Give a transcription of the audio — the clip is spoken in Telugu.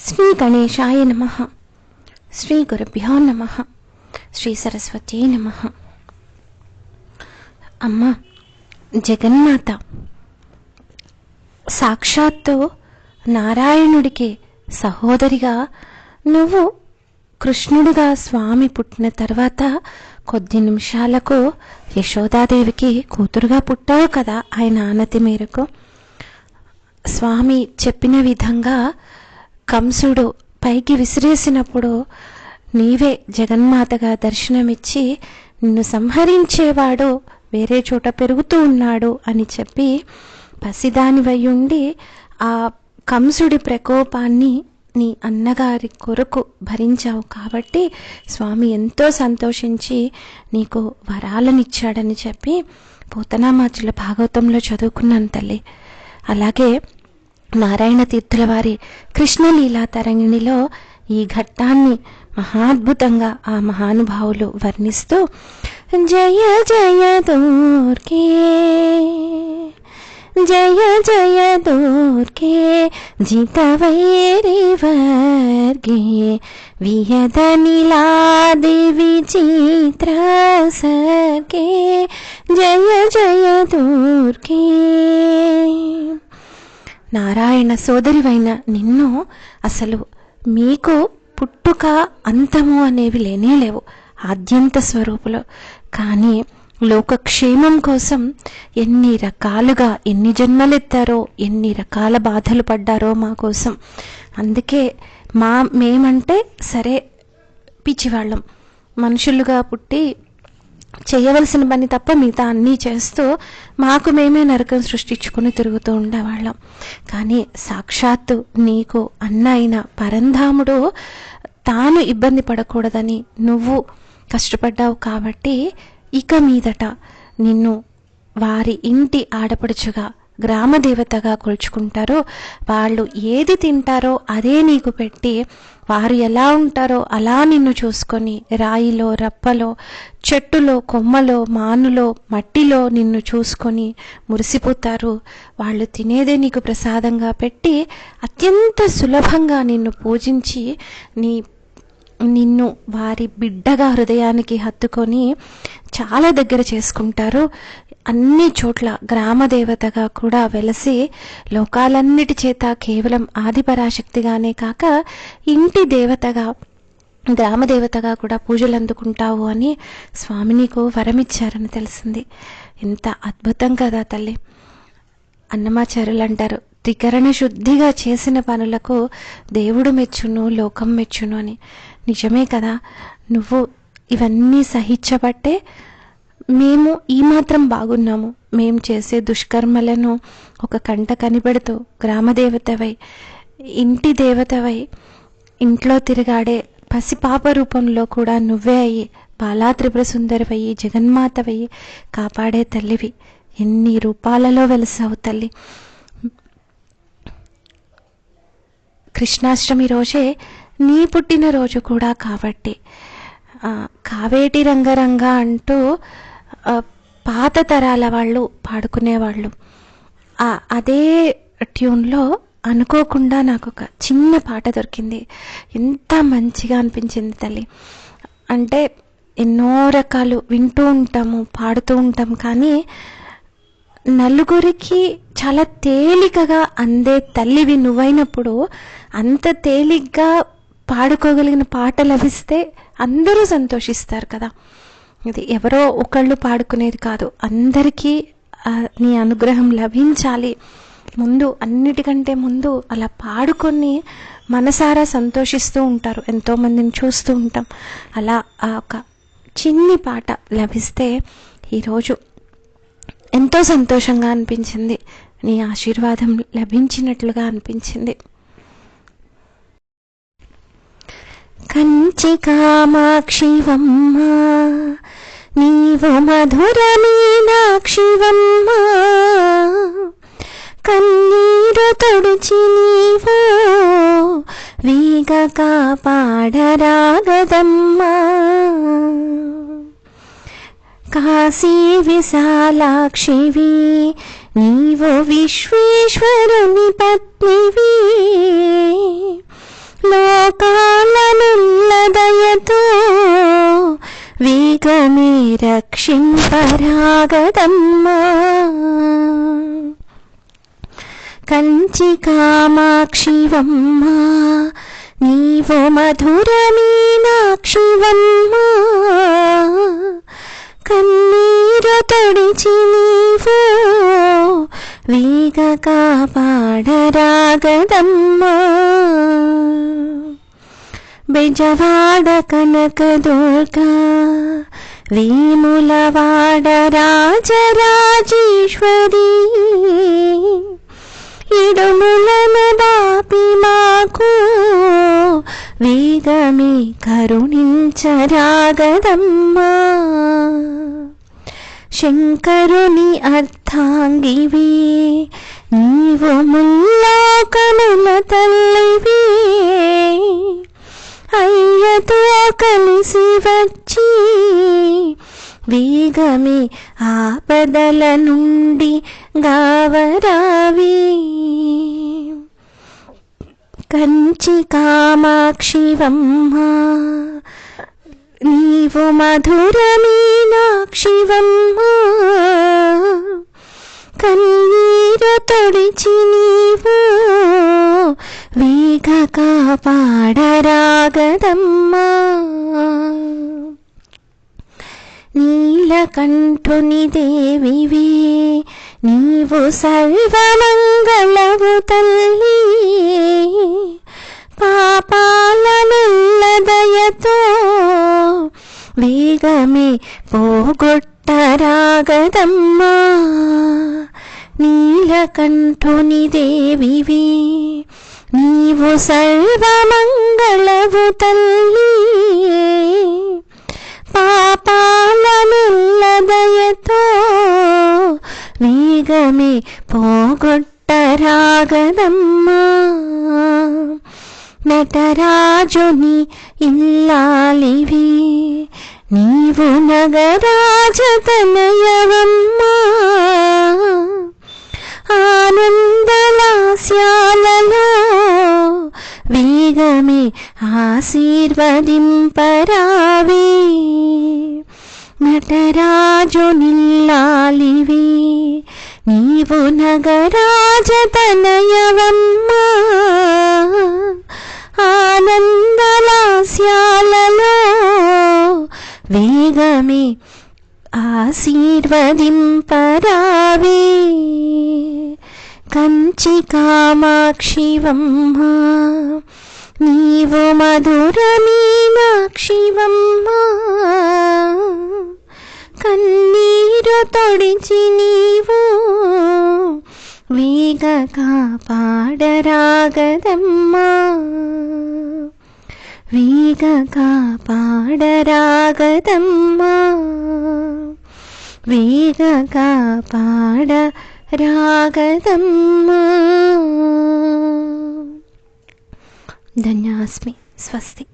శ్రీ గణేశాయ నమః. శ్రీ గురుభ్యో నమః. శ్రీ సరస్వతీ నమః. అమ్మ జగన్మాత సాక్షాత్తు నారాయణుడికి సహోదరిగా నువ్వు కృష్ణుడిగా స్వామి పుట్టిన తర్వాత కొద్ది నిమిషాలకు యశోదాదేవికి కూతురుగా పుట్టావు కదా. ఆయన ఆనతి మేరకు స్వామి చెప్పిన విధంగా కంసుడు పైకి విసిరేసినప్పుడు నీవే జగన్మాతగా దర్శనమిచ్చి నిన్ను సంహరించేవాడు వేరే చోట పెరుగుతూ ఉన్నాడు అని చెప్పి పసిదానివై ఉండి ఆ కంసుడి ప్రకోపాన్ని నీ అన్నగారి కొరకు భరించావు కాబట్టి స్వామి ఎంతో సంతోషించి నీకు వరాలనిచ్చాడని చెప్పి పోతనామాచుల భాగవతంలో చదువుకున్నాను తల్లి. అలాగే నారాయణ తీర్థుల వారి కృష్ణలీలా తరంగిణిలో ఈ ఘట్టాన్ని మహాద్భుతంగా ఆ మహానుభావులు వర్ణిస్తూ జయ జయ దుర్గే జయ జయ దుర్గే జితవైరి వర్గే వియదనిలాది చిత్ర సర్గే జయ జయ దుర్గే. నారాయణ సోదరివైన నిన్ను అసలు మీకు పుట్టుక అంతము అనేవి లేనే లేవు, ఆద్యంత స్వరూపులు. కానీ లోకక్షేమం కోసం ఎన్ని రకాలుగా ఎన్ని జన్మలెత్తారో ఎన్ని రకాల బాధలు పడ్డారో మా కోసం. అందుకే మేమంటే సరే పిచ్చివాళ్ళం, మనుషులుగా పుట్టి చేయవలసిన పని తప్ప మిగతా అన్నీ చేస్తూ మాకు మేమే నరకం సృష్టించుకుని తిరుగుతూ ఉండేవాళ్ళం. కానీ సాక్షాత్తు నీకు అన్న అయిన పరంధాముడు తాను ఇబ్బంది పడకూడదని నువ్వు కష్టపడ్డావు కాబట్టి ఇక మీదట నిన్ను వారి ఇంటి ఆడపడుచుగా గ్రామదేవతగా కొలుచుకుంటారో, వాళ్ళు ఏది తింటారో అదే నీకు పెట్టి వారు ఎలా ఉంటారో అలా నిన్ను చూసుకొని రాయిలో రప్పలో చెట్టులో కొమ్మలో మానులో మట్టిలో నిన్ను చూసుకొని మురిసిపోతారు. వాళ్ళు తినేదే నీకు ప్రసాదంగా పెట్టి అత్యంత సులభంగా నిన్ను పూజించి నిన్ను వారి బిడ్డగా హృదయానికి హత్తుకొని చాలా దగ్గర చేసుకుంటారు. అన్ని చోట్ల గ్రామదేవతగా కూడా వెలసి లోకాలన్నిటి చేత కేవలం ఆదిపరాశక్తిగానే కాక ఇంటి దేవతగా గ్రామదేవతగా కూడా పూజలు అందుకుంటావు అని స్వామి నీకు వరమిచ్చారని తెలిసింది. ఎంత అద్భుతం కదా తల్లి. అన్నమాచార్యులు అంటారు, త్రికరణ శుద్ధిగా చేసిన పనులకు దేవుడు మెచ్చును లోకం మెచ్చును అని. నిజమే కదా. నువ్వు ఇవన్నీ సహించబట్టే మేము ఈ మాత్రం బాగున్నాము. మేము చేసే దుష్కర్మలను ఒక కంట కనిపెడుతూ గ్రామదేవతవై ఇంటి దేవతవై ఇంట్లో తిరగాడే పసిపాప రూపంలో కూడా నువ్వే అయ్యి బాలా త్రిపుర సుందరివయ్యి జగన్మాతవయ్యి కాపాడే తల్లివి. ఎన్ని రూపాలలో వెలసావు తల్లి. కృష్ణాష్టమి రోజే నీ పుట్టినరోజు కూడా కాబట్టి కావేటి రంగరంగ అంటూ పాత తరాల వాళ్ళు పాడుకునేవాళ్ళు. అదే ట్యూన్లో అనుకోకుండా నాకు ఒక చిన్న పాట దొరికింది. ఎంత మంచిగా అనిపించింది తల్లి. అంటే ఎన్నో రకాలు వింటూ ఉంటాము పాడుతూ ఉంటాం, కానీ నలుగురికి చాలా తేలికగా అందే తల్లివి నువ్వైనప్పుడు అంత తేలిగ్గా పాడుకోగలిగిన పాట లభిస్తే అందరూ సంతోషిస్తారు కదా. ఇది ఎవరో ఒకళ్ళు పాడుకునేది కాదు, అందరికీ నీ అనుగ్రహం లభించాలి. ముందు అన్నిటికంటే ముందు అలా పాడుకొని మనసారా సంతోషిస్తూ ఉంటారు, ఎంతోమందిని చూస్తూ ఉంటాం. అలా ఆ ఒక చిన్ని పాట లభిస్తే ఈరోజు ఎంతో సంతోషంగా అనిపించింది, నీ ఆశీర్వాదం లభించినట్లుగా అనిపించింది. కంచి కామాక్షివమ్మ నీవు మధుర మీనాక్షివమ్మ, కన్నీరు తొడిచి నీవు వీగ కాపాడరాగదమ్మా. కాశీ విశాలాక్షివి నీవు విశ్వేశ్వరుని పత్నివి, లోకాలనుల్లదయతో వేగమే రక్షింపరాగదమ్మా. కంచి కామాక్షివమ్మా నీవు మధుర మీనాక్షివమ్మా. కన్నీరు తొడిచి నీవు వేగ కాపాడరాగదమ్మా. బెజవాడ కనకదుర్గా వేములవాడ రాజరాజేశ్వరి ఇడుములను బాపి మాకు వేగమే కరుణించరాగదమ్మా. శంకరుని అర్థాంగివి నీవు ముల్లోకముల తల్లివి. అయ్యతో కలిసి వచ్చి వేగమే ఆపదల నుండి గావరావి. కంచి కామాక్షివమ్మా నీవు మధుర మీనాక్షివమ్మా. కన్నీరు తొడిచి నీవు వేగ కాపాడరాగదమ్మా. నీలకంఠుని దేవివే నీవు సర్వమంగళవు తల్లి. పాపాలనుల్లదయతో వేగమే పోగొట్టరాగదమ్మా. నీలకంఠుని దేవివే నీవు సర్వమంగళవు తల్లి. పాపాలనుల్లదయతో వేగమే పోగొట్టరాగదమ్మా. నటరాజుని ఇల్లాలివి నీవు నగరాజతనయవమ్మా. ఆనందలాస్యాలలో వేగమే ఆశీర్వదింపరావే. నటరాజునిల్లాలివి నీవు నగరాజతనయవమ్మా. ఆనందలాస్యాలలో వేగమే ఆశీర్వదింపరావే. కంచి కామాక్షివమ్మా నీవు మధుర మీనాక్షివమ్మా. కన్నీరు తొడిచి నీవు వేగ కాపాడరాగదమ్మా. వేగ కాపాడరాగదమ్మా. వేగ కాపాడరాగదమ్మా. ధన్యాస్మి. స్వస్తి.